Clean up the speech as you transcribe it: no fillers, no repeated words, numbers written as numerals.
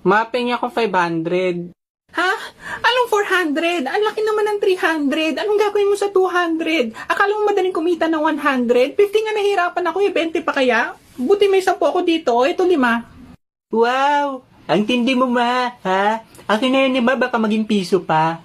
Maping ako 500. Ha? Anong 400? Ang laki naman ng 300. Anong gagawin mo sa 200? Akala mo madaling kumita ng 100? 50 nga nahirapan ako, 20 pa kaya? Buti may 10 ako dito, ito 5. Wow! Ang tindi mo, ma, ha? Akin na yun, baka maging piso pa.